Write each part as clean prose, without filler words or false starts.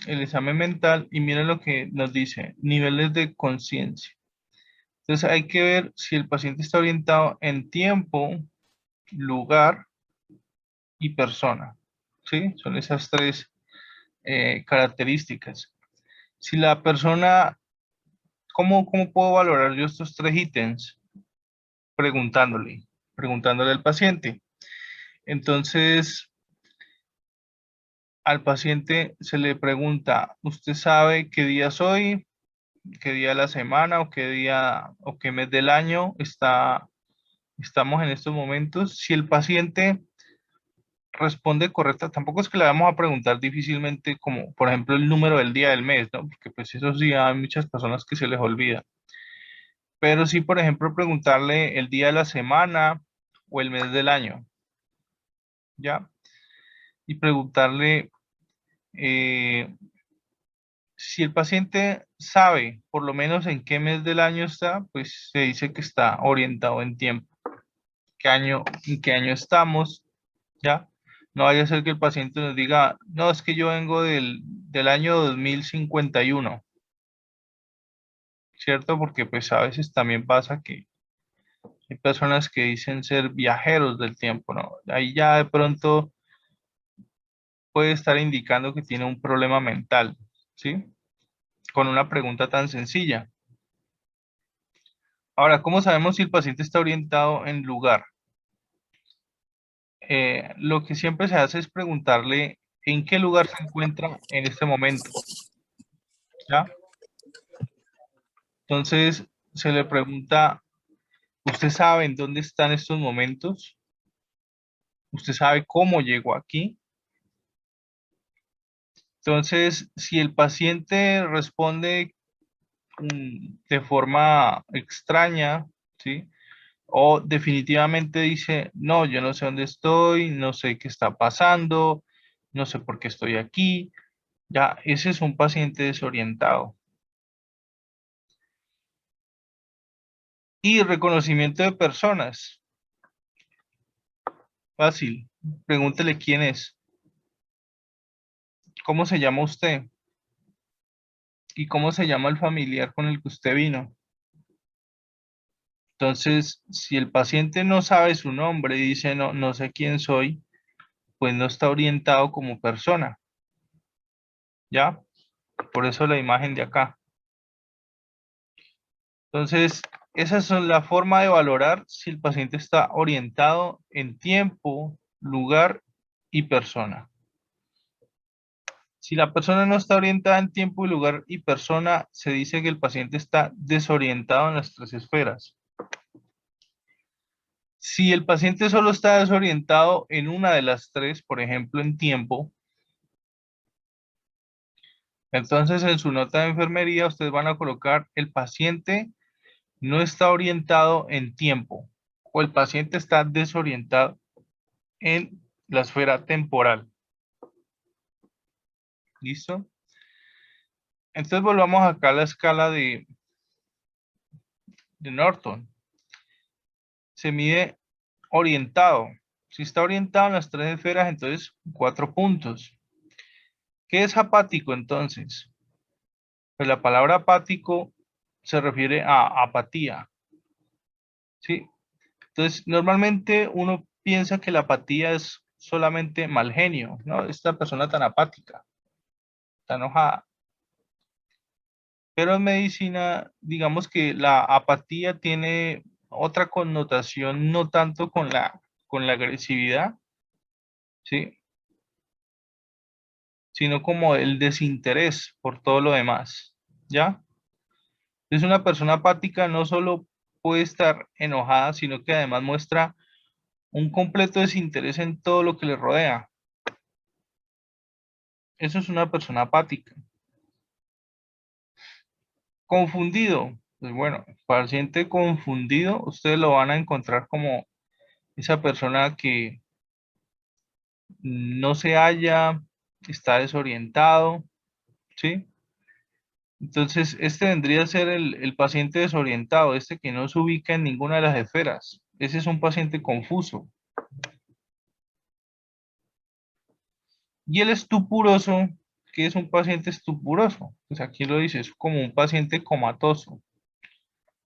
el examen mental y miren lo que nos dice, niveles de conciencia. Entonces hay que ver si el paciente está orientado en tiempo, lugar y persona. ¿Sí? Son esas tres características. Si la persona, ¿cómo puedo valorar yo estos tres ítems? Preguntándole al paciente. Entonces, al paciente se le pregunta, ¿usted sabe qué día es hoy? ¿Qué día de la semana o qué día o qué mes del año estamos en estos momentos? Si el paciente responde correcta, tampoco es que le vamos a preguntar difícilmente como, por ejemplo, el número del día del mes, ¿no? Porque pues eso sí hay muchas personas que se les olvida. Pero sí, por ejemplo, preguntarle el día de la semana o el mes del año, ¿ya? Y preguntarle eh, si el paciente sabe por lo menos en qué mes del año está, pues se dice que está orientado en tiempo. En qué año estamos? ¿Ya? No vaya a ser que el paciente nos diga, no, es que yo vengo del año 2051, ¿cierto? Porque pues a veces también pasa que hay personas que dicen ser viajeros del tiempo, ¿no? Ahí ya de pronto puede estar indicando que tiene un problema mental, ¿sí? Con una pregunta tan sencilla. Ahora, ¿cómo sabemos si el paciente está orientado en lugar? Lo que siempre se hace es preguntarle en qué lugar se encuentra en este momento, ¿ya? Entonces, se le pregunta, ¿usted sabe en dónde está en estos momentos? ¿Usted sabe cómo llegó aquí? Entonces, si el paciente responde de forma extraña, ¿sí? O definitivamente dice, no, yo no sé dónde estoy, no sé qué está pasando, no sé por qué estoy aquí, ya, ese es un paciente desorientado. Y reconocimiento de personas, fácil, pregúntele quién es, cómo se llama usted y cómo se llama el familiar con el que usted vino. Entonces, si el paciente no sabe su nombre y dice no, no sé quién soy, pues no está orientado como persona, ¿ya? Por eso la imagen de acá. Entonces, esa es la forma de valorar si el paciente está orientado en tiempo, lugar y persona. Si la persona no está orientada en tiempo, lugar y persona, se dice que el paciente está desorientado en las tres esferas. Si el paciente solo está desorientado en una de las tres, por ejemplo, en tiempo, entonces en su nota de enfermería ustedes van a colocar el paciente no está orientado en tiempo o el paciente está desorientado en la esfera temporal. ¿Listo? Entonces volvamos acá a la escala de Norton. Se mide orientado. Si está orientado en las tres esferas, entonces 4 puntos. ¿Qué es apático entonces? Pues la palabra apático se refiere a apatía, ¿sí? Entonces, normalmente uno piensa que la apatía es solamente mal genio, ¿no? Esta persona tan apática, tan enojada. Pero en medicina, digamos que la apatía tiene otra connotación, no tanto con la agresividad, ¿sí? Sino como el desinterés por todo lo demás, ¿ya? Es una persona apática, no solo puede estar enojada, sino que además muestra un completo desinterés en todo lo que le rodea. Eso es una persona apática. Confundido. Pues bueno, paciente confundido, ustedes lo van a encontrar como esa persona que no se halla, está desorientado, ¿sí? Entonces, este vendría a ser el paciente desorientado, este que no se ubica en ninguna de las esferas. Ese es un paciente confuso. Y el estupuroso, ¿qué es un paciente estupuroso? Pues aquí lo dice, es como un paciente comatoso.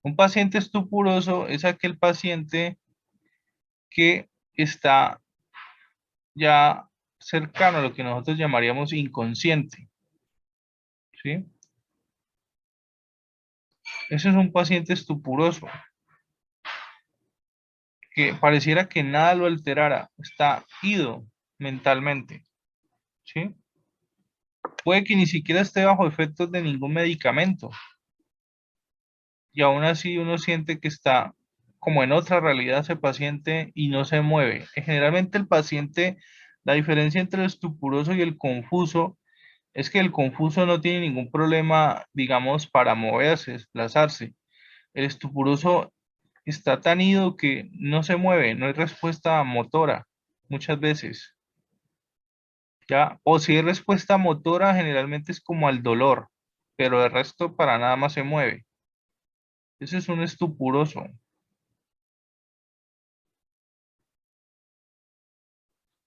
Un paciente estupuroso es aquel paciente que está ya cercano a lo que nosotros llamaríamos inconsciente, ¿sí? Ese es un paciente estupuroso, que pareciera que nada lo alterara, está ido mentalmente, ¿sí? Puede que ni siquiera esté bajo efectos de ningún medicamento, y aún así uno siente que está como en otra realidad ese paciente y no se mueve. Generalmente el paciente, la diferencia entre el estupuroso y el confuso es que el confuso no tiene ningún problema, digamos, para moverse, desplazarse. El estupuroso está tan ido que no se mueve, no hay respuesta motora muchas veces, ¿ya? O si hay respuesta motora, generalmente es como al dolor, pero el resto para nada más se mueve. Ese es un estupuroso.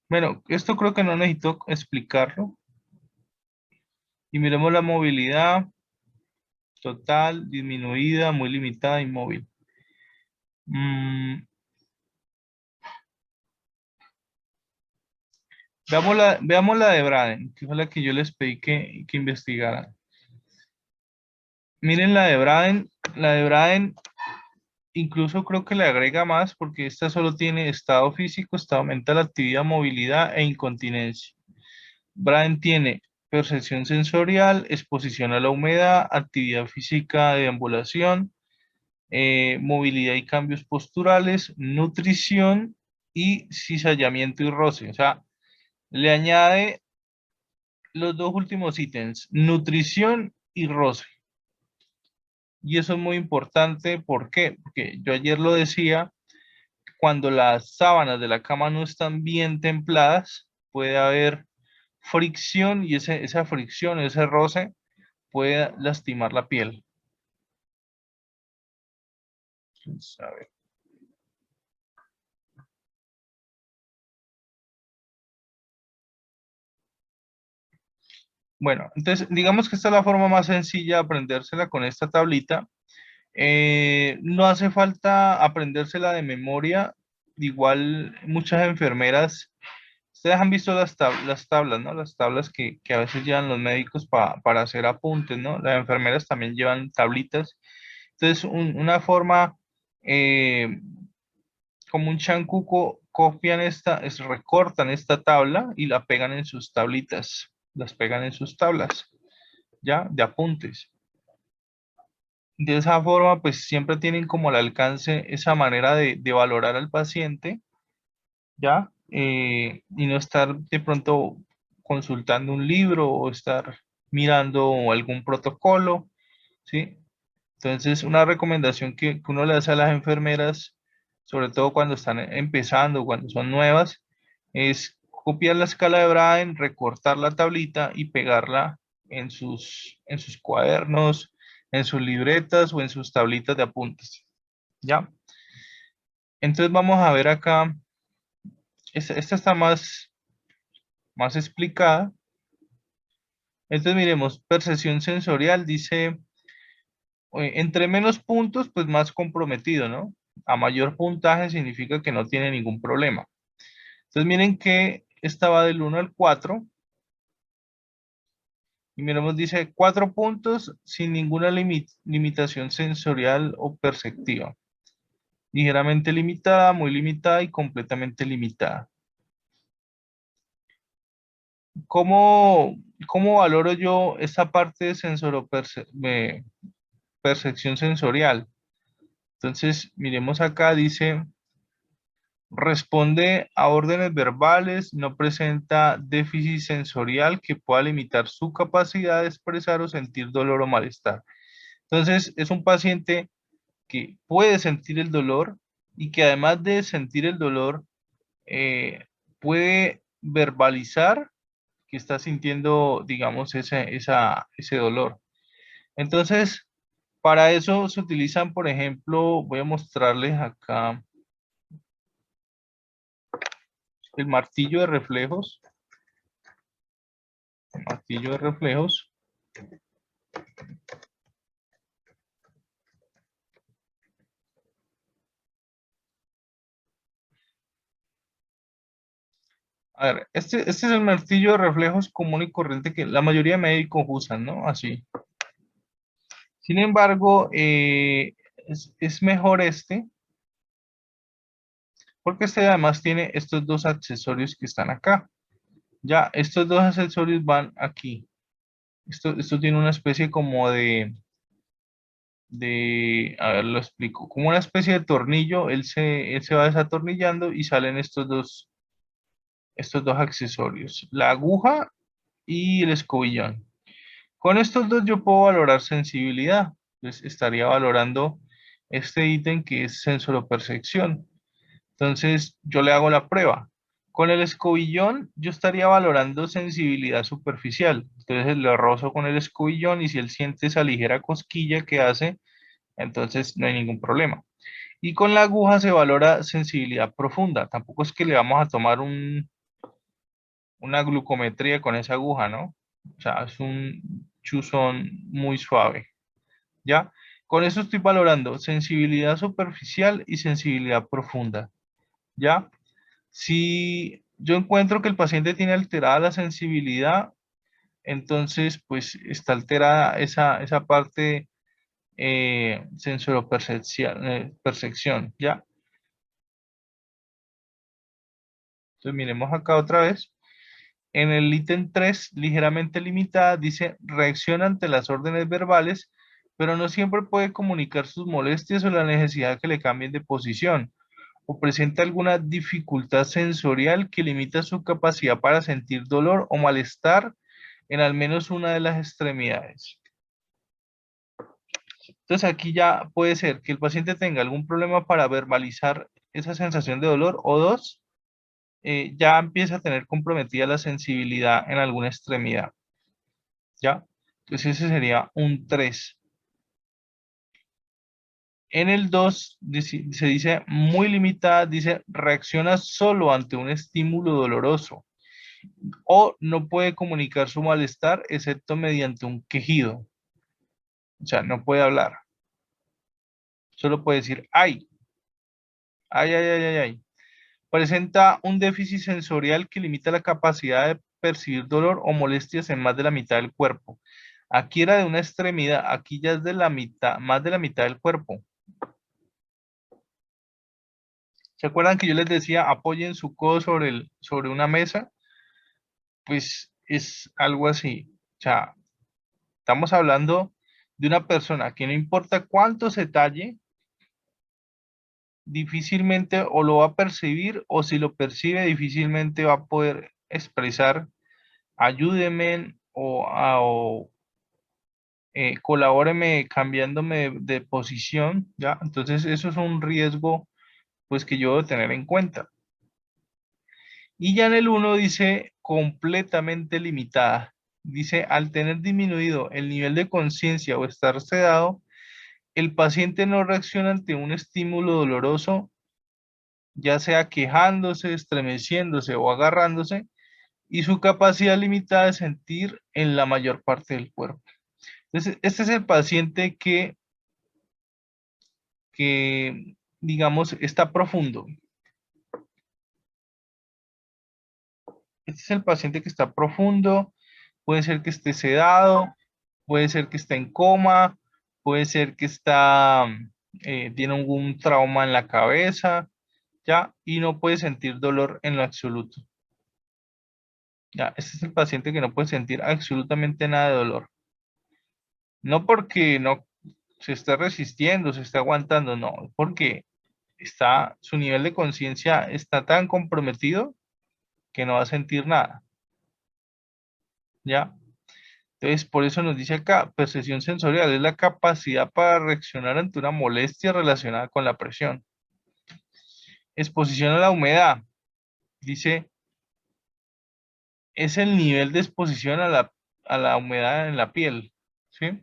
Bueno, esto creo que no necesito explicarlo. Y miremos la movilidad total, disminuida, muy limitada, inmóvil. Mm, veamos la de Braden, que fue la que yo les pedí que investigaran. Miren la de Braden incluso creo que le agrega más porque esta solo tiene estado físico, estado mental, actividad, movilidad e incontinencia. Braden tiene percepción sensorial, exposición a la humedad, actividad física de ambulación, movilidad y cambios posturales, nutrición y cizallamiento y roce. O sea, le añade los dos últimos ítems, nutrición y roce. Y eso es muy importante, ¿por qué? Porque yo ayer lo decía, cuando las sábanas de la cama no están bien templadas, puede haber fricción y esa fricción, ese roce puede lastimar la piel. Vamos a ver. Bueno, entonces digamos que esta es la forma más sencilla de aprendérsela con esta tablita. No hace falta aprendérsela de memoria. Igual muchas enfermeras, ustedes han visto las tablas, ¿no? Las tablas que a veces llevan los médicos para hacer apuntes, ¿no? Las enfermeras también llevan tablitas. Entonces, una forma, como un chancuco, copian recortan esta tabla y la pegan en sus tablitas, las pegan en sus tablas, ¿ya? De apuntes. De esa forma, pues siempre tienen como al alcance esa manera de valorar al paciente, ¿ya? Y no estar de pronto consultando un libro o estar mirando algún protocolo, ¿sí? Entonces, una recomendación que uno le hace a las enfermeras, sobre todo cuando están empezando, cuando son nuevas, es copiar la escala de Braden, recortar la tablita y pegarla en sus cuadernos, en sus libretas o en sus tablitas de apuntes. ¿Ya? Entonces vamos a ver acá, esta está más explicada. Entonces miremos, percepción sensorial, dice, entre menos puntos, pues más comprometido, ¿no? A mayor puntaje significa que no tiene ningún problema. Entonces miren que esta va del 1 al 4 y miremos, dice 4 puntos sin ninguna limitación sensorial o perceptiva. Ligeramente limitada, muy limitada y completamente limitada. ¿Cómo, cómo valoro yo esa parte de percepción sensorial? Entonces, miremos acá, dice, responde a órdenes verbales, no presenta déficit sensorial que pueda limitar su capacidad de expresar o sentir dolor o malestar. Entonces, es un paciente que puede sentir el dolor y que además de sentir el dolor, puede verbalizar que está sintiendo, digamos, ese dolor. Entonces, para eso se utilizan, por ejemplo, voy a mostrarles acá el martillo de reflejos. Martillo de reflejos. A ver, este es el martillo de reflejos común y corriente que la mayoría de médicos usan, ¿no? Así. Sin embargo, es mejor este, porque este además tiene estos dos accesorios que están acá. Ya, estos dos accesorios van aquí. Esto tiene una especie como a ver, lo explico, como una especie de tornillo, él se va desatornillando y salen estos dos accesorios, la aguja y el escobillón. Con estos dos yo puedo valorar sensibilidad. Entonces estaría valorando este ítem que es sensoropercepción. Entonces yo le hago la prueba. Con el escobillón yo estaría valorando sensibilidad superficial. Entonces lo rozo con el escobillón y si él siente esa ligera cosquilla que hace, entonces no hay ningún problema. Y con la aguja se valora sensibilidad profunda. Tampoco es que le vamos a tomar una glucometría con esa aguja, ¿no? O sea, es un chuzón muy suave, ¿ya? Con eso estoy valorando sensibilidad superficial y sensibilidad profunda, ¿ya? Si yo encuentro que el paciente tiene alterada la sensibilidad, entonces pues está alterada esa parte sensoropercepción, percepción, ¿ya? Entonces miremos acá otra vez. En el ítem 3, ligeramente limitada, dice reacciona ante las órdenes verbales, pero no siempre puede comunicar sus molestias o la necesidad que le cambien de posición, o presenta alguna dificultad sensorial que limita su capacidad para sentir dolor o malestar en al menos una de las extremidades. Entonces aquí ya puede ser que el paciente tenga algún problema para verbalizar esa sensación de dolor, o dos, ya empieza a tener comprometida la sensibilidad en alguna extremidad. ¿Ya? Entonces ese sería un 3. En el 2 se dice muy limitada, dice reacciona solo ante un estímulo doloroso o no puede comunicar su malestar excepto mediante un quejido. O sea, no puede hablar. Solo puede decir ay, ay, ay, ay, ay, ay. Presenta un déficit sensorial que limita la capacidad de percibir dolor o molestias en más de la mitad del cuerpo. Aquí era de una extremidad, aquí ya es de la mitad, más de la mitad del cuerpo. ¿Se acuerdan que yo les decía apoyen su codo sobre una mesa? Pues es algo así. O sea, estamos hablando de una persona que no importa cuánto se talle, difícilmente o lo va a percibir o si lo percibe difícilmente va a poder expresar ayúdeme o colabóreme cambiándome de posición, ¿ya? Entonces eso es un riesgo pues que yo debo tener en cuenta. Y ya en el uno dice completamente limitada. Dice, al tener disminuido el nivel de conciencia o estar sedado, el paciente no reacciona ante un estímulo doloroso, ya sea quejándose, estremeciéndose o agarrándose, y su capacidad limitada de sentir en la mayor parte del cuerpo. Entonces, este es el paciente que digamos, está profundo. Este es el paciente que está profundo, puede ser que esté sedado, puede ser que esté en coma, puede ser que tiene algún trauma en la cabeza, ¿ya? Y no puede sentir dolor en lo absoluto. Ya, este es el paciente que no puede sentir absolutamente nada de dolor. No porque no se esté resistiendo, se esté aguantando, no, porque su nivel de conciencia está tan comprometido que no va a sentir nada, ¿ya? Entonces, por eso nos dice acá, percepción sensorial es la capacidad para reaccionar ante una molestia relacionada con la presión. Exposición a la humedad, dice, es el nivel de exposición a la humedad en la piel, ¿sí?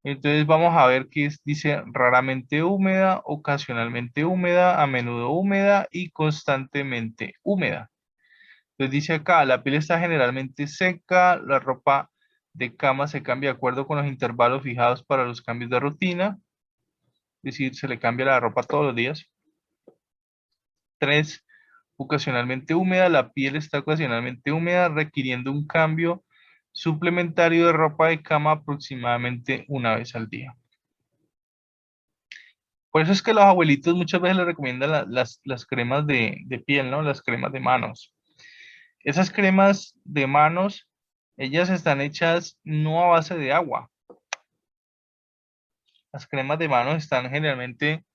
Entonces vamos a ver qué dice raramente húmeda, ocasionalmente húmeda, a menudo húmeda y constantemente húmeda. Entonces dice acá, la piel está generalmente seca, la ropa de cama se cambia de acuerdo con los intervalos fijados para los cambios de rutina, es decir, se le cambia la ropa todos los días. 3, ocasionalmente húmeda, la piel está ocasionalmente húmeda, requiriendo un cambio suplementario de ropa de cama aproximadamente una vez al día. Por eso es que los abuelitos muchas veces les recomiendan las cremas de piel, ¿no? Las cremas de manos. Esas cremas de manos, ellas están hechas no a base de agua. Las cremas de manos están generalmente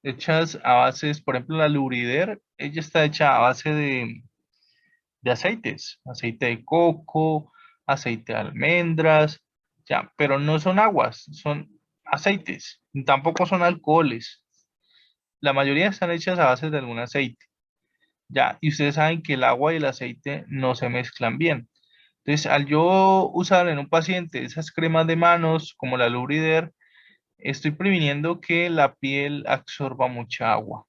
hechas a bases, por ejemplo, la Lurider, ella está hecha a base de aceites, aceite de coco, aceite de almendras, ya, pero no son aguas, son aceites, tampoco son alcoholes. La mayoría están hechas a base de algún aceite, ya, y ustedes saben que el agua y el aceite no se mezclan bien. Entonces, al yo usar en un paciente esas cremas de manos como la Lurider, estoy previniendo que la piel absorba mucha agua,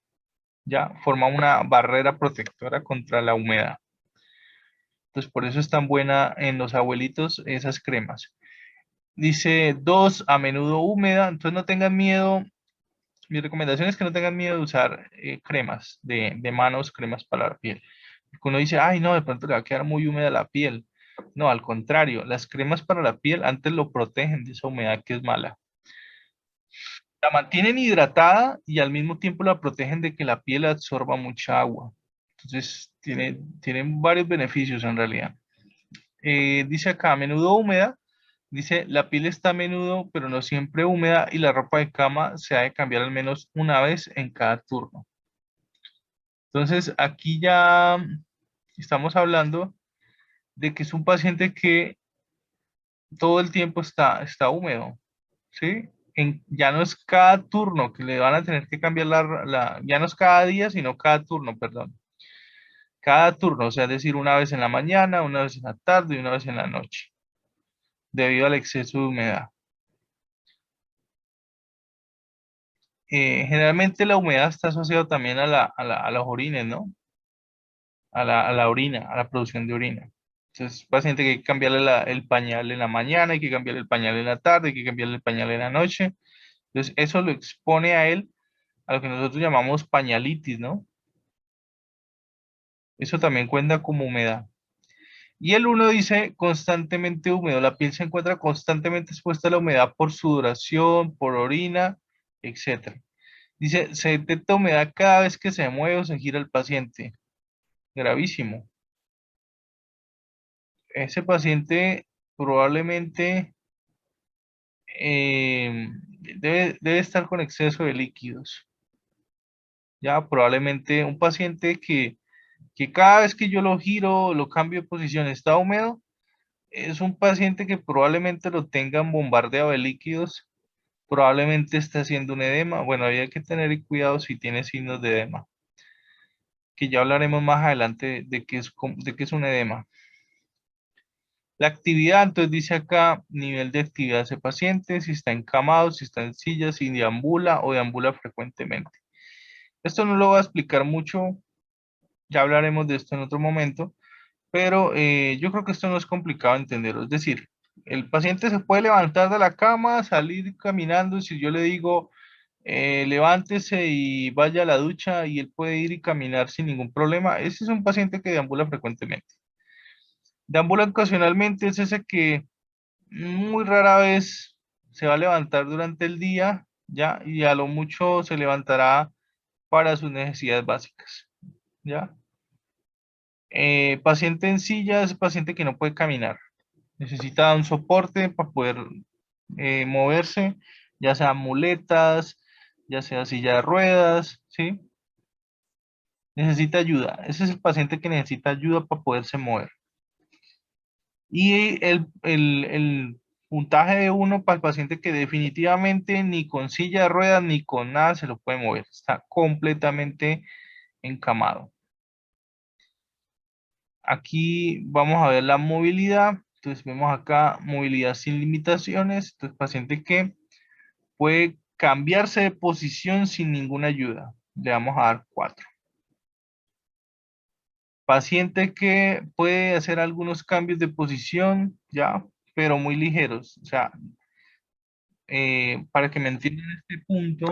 ya, forma una barrera protectora contra la humedad. Entonces, por eso es tan buena en los abuelitos esas cremas. Dice 2, a menudo húmeda. Entonces, no tengan miedo. Mi recomendación es que no tengan miedo de usar cremas de manos, cremas para la piel. Porque uno dice, ay, no, de pronto le va a quedar muy húmeda la piel. No, al contrario, las cremas para la piel antes lo protegen de esa humedad que es mala. La mantienen hidratada y al mismo tiempo la protegen de que la piel absorba mucha agua. Entonces, tienen varios beneficios en realidad. Dice acá, a menudo húmeda. Dice, la piel está a menudo, pero no siempre húmeda y la ropa de cama se ha de cambiar al menos una vez en cada turno. Entonces, aquí ya estamos hablando de que es un paciente que todo el tiempo está húmedo, ¿sí? Ya no es cada turno que le van a tener que cambiar ya no es cada día, sino cada turno, perdón. Cada turno, o sea, es decir, una vez en la mañana, una vez en la tarde y una vez en la noche, debido al exceso de humedad. Generalmente la humedad está asociada también a los orines, ¿no? A la orina, a la producción de orina. Entonces, paciente que hay que cambiarle el pañal en la mañana, hay que cambiarle el pañal en la tarde, hay que cambiarle el pañal en la noche. Entonces, eso lo expone a él a lo que nosotros llamamos pañalitis, ¿no? Eso también cuenta como humedad. Y el uno dice constantemente húmedo. La piel se encuentra constantemente expuesta a la humedad por sudoración, por orina, etcétera. Dice, se detecta humedad cada vez que se mueve o se gira el paciente. Gravísimo. Ese paciente probablemente debe estar con exceso de líquidos. Ya, probablemente un paciente que cada vez que yo lo giro, lo cambio de posición, está húmedo, es un paciente que probablemente lo tengan bombardeado de líquidos, probablemente está haciendo un edema. Bueno, hay que tener cuidado si tiene signos de edema, que ya hablaremos más adelante de qué es un edema. La actividad, entonces dice acá, nivel de actividad de ese paciente, si está encamado, si está en silla, si deambula o deambula frecuentemente. Esto no lo voy a explicar mucho, ya hablaremos de esto en otro momento, pero yo creo que esto no es complicado de entender. Es decir, el paciente se puede levantar de la cama, salir caminando, si yo le digo, levántese y vaya a la ducha y él puede ir y caminar sin ningún problema, ese es un paciente que deambula frecuentemente. Deambula ocasionalmente es ese que muy rara vez se va a levantar durante el día, ¿ya? Y a lo mucho se levantará para sus necesidades básicas, ¿ya? Paciente en silla es paciente que no puede caminar. Necesita un soporte para poder moverse, ya sea muletas, ya sea silla de ruedas, ¿sí? Necesita ayuda. Ese es el paciente que necesita ayuda para poderse mover. Y el puntaje de uno para el paciente que definitivamente ni con silla de ruedas ni con nada se lo puede mover. Está completamente encamado. Aquí vamos a ver la movilidad. Entonces vemos acá movilidad sin limitaciones. Entonces paciente que puede cambiarse de posición sin ninguna ayuda. Le vamos a dar 4. Paciente que puede hacer algunos cambios de posición, ya, pero muy ligeros. O sea, para que me entiendan este punto,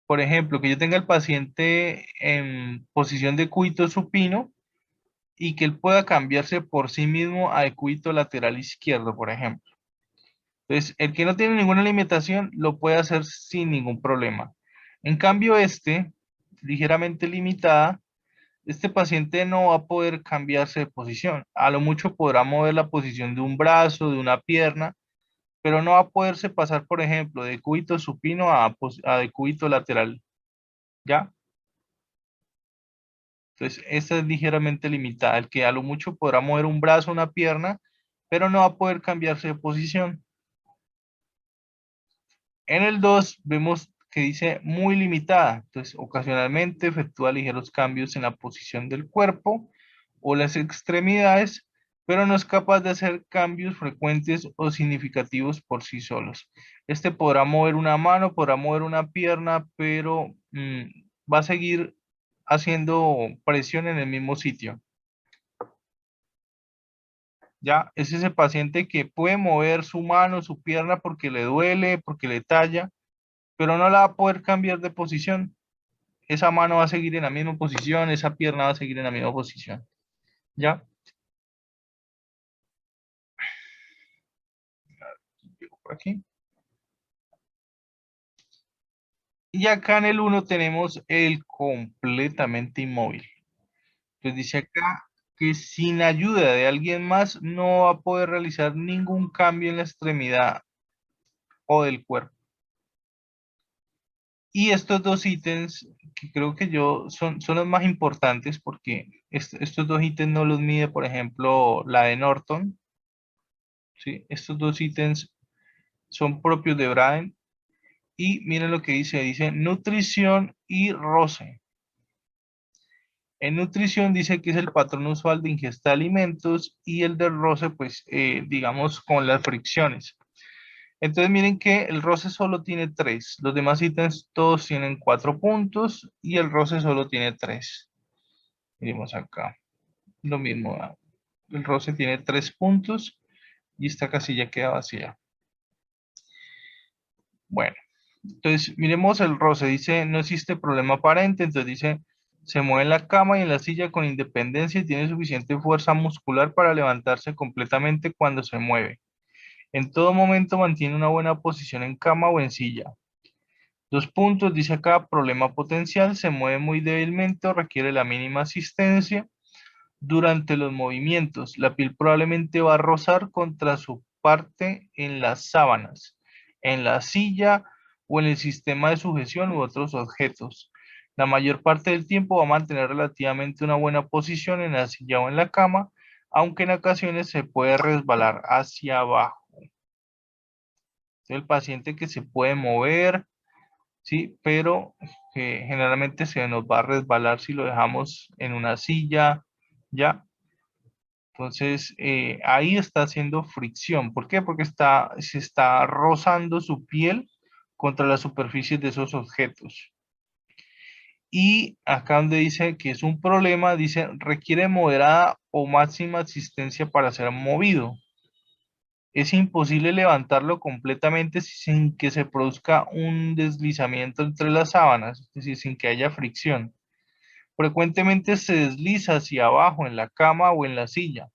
por ejemplo, que yo tenga el paciente en posición de cúbito supino y que él pueda cambiarse por sí mismo a decúbito lateral izquierdo, por ejemplo. Entonces, el que no tiene ninguna limitación lo puede hacer sin ningún problema. En cambio, ligeramente limitada, este paciente no va a poder cambiarse de posición. A lo mucho podrá mover la posición de un brazo, de una pierna, pero no va a poderse pasar, por ejemplo, de cúbito supino a decúbito lateral. ¿Ya? Entonces, esta es ligeramente limitada. El que a lo mucho podrá mover un brazo, una pierna, pero no va a poder cambiarse de posición. En el 2 vemos que dice muy limitada. Entonces, ocasionalmente efectúa ligeros cambios en la posición del cuerpo o las extremidades, pero no es capaz de hacer cambios frecuentes o significativos por sí solos. Este podrá mover una mano, podrá mover una pierna, pero va a seguir haciendo presión en el mismo sitio. Ya, es ese paciente que puede mover su mano, su pierna porque le duele, porque le talla, pero no la va a poder cambiar de posición. Esa mano va a seguir en la misma posición, esa pierna va a seguir en la misma posición. ¿Ya? Llego por aquí. Y acá en el uno tenemos el completamente inmóvil. Entonces dice acá que sin ayuda de alguien más no va a poder realizar ningún cambio en la extremidad o del cuerpo. Y estos dos ítems, que creo que son los más importantes porque estos dos ítems no los mide, por ejemplo, la de Norton. ¿Sí? Estos dos ítems son propios de Braden. Y miren lo que dice nutrición y roce. En nutrición dice que es el patrón usual de ingesta de alimentos y el del roce, pues, digamos, con las fricciones. Entonces miren que el roce solo tiene 3, los demás ítems todos tienen 4 puntos y el roce solo tiene 3. Miremos acá, lo mismo, el roce tiene 3 puntos y esta casilla queda vacía. Bueno, entonces miremos el roce, dice no existe problema aparente, entonces dice se mueve en la cama y en la silla con independencia y tiene suficiente fuerza muscular para levantarse completamente cuando se mueve. En todo momento mantiene una buena posición en cama o en silla. 2 puntos, dice acá, problema potencial, se mueve muy débilmente o requiere la mínima asistencia durante los movimientos. La piel probablemente va a rozar contra su parte en las sábanas, en la silla o en el sistema de sujeción u otros objetos. La mayor parte del tiempo va a mantener relativamente una buena posición en la silla o en la cama, aunque en ocasiones se puede resbalar hacia abajo. El paciente que se puede mover, ¿sí? Pero generalmente se nos va a resbalar si lo dejamos en una silla, ¿ya? Entonces, ahí está haciendo fricción. ¿Por qué? Porque se está rozando su piel contra las superficies de esos objetos. Y acá donde dice que es un problema, dice requiere moderada o máxima asistencia para ser movido. Es imposible levantarlo completamente sin que se produzca un deslizamiento entre las sábanas, es decir, sin que haya fricción. Frecuentemente se desliza hacia abajo en la cama o en la silla.